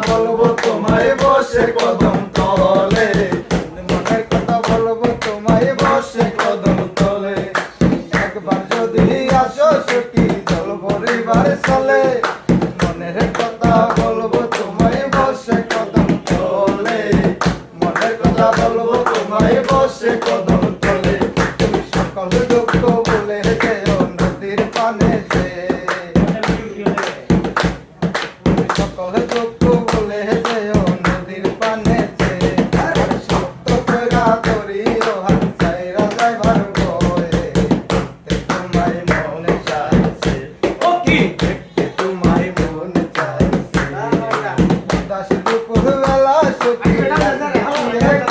বলবো তোমায় বসে কদম তলে, মনের কথা বলবো তোমায় বসে কদম তলে। একবার যদি আসো সখী জল ভরিবার চলে, মনের কথা বলবো তোমায় বসে কদম তলে, মনের কথা বলবো তোমায় বসে কদম তলে। তুমি সকল দুঃখ ভুলে যেও নদীর পানে যে, তুমি সকল দুঃখ ভুলে যেও নদীর পানে যে। সত্য কইরা ধরিও হাত ছাইরা যাইবার ভয়ে, তোমায় মনে চাইছে দেখতে তোমায় মনে চাইছে। উদাস দুপুর বেলা সখী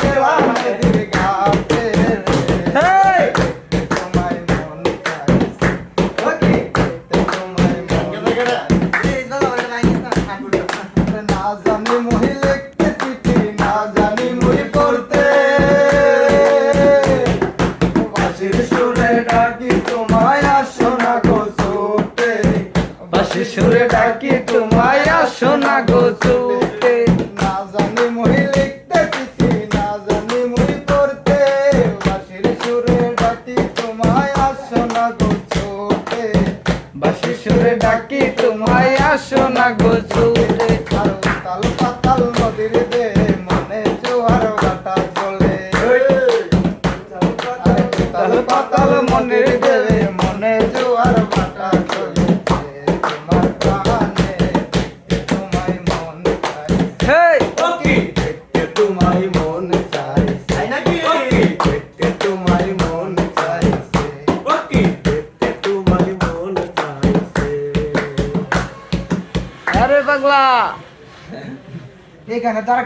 গেলাম নদীর ঘাটে, দেখতে তোমায় মনে চাইছে, দেখতে তোমায় মনে চাইছে। না জানি মুই লিখতে চিঠি, না জানি মুই পড়তে, বাঁশির সুরে ডাকি তোমায় আসো না গো ছুটে, বাঁশির সুরে ডাকি তোমায় আসো না গো ছুটে। না জানি মুই লিখতে চিঠি, না জানি মুই পড়তে, বাঁশির সুরে ডাকি তোমায় আসো না গো ছুটে, বাঁশির সুরে ডাকি তোমায় আসো না গো ছুটে। আর উতাল পাতাল নদীর দে মনে জোয়ার ভাটা চলে, তাল পাতাল মনের দেবে মনে জোয়ার ভাটা চলে। তোমার প্রাণে দেখতে তোমায় মন চাইছে, হেই দেখতে তোমায় মন চাইছে, দেখতে তোমায় মন চাইছে, দেখতে তোমায় মন চাইছে। আরে পাগলা এখানে তারা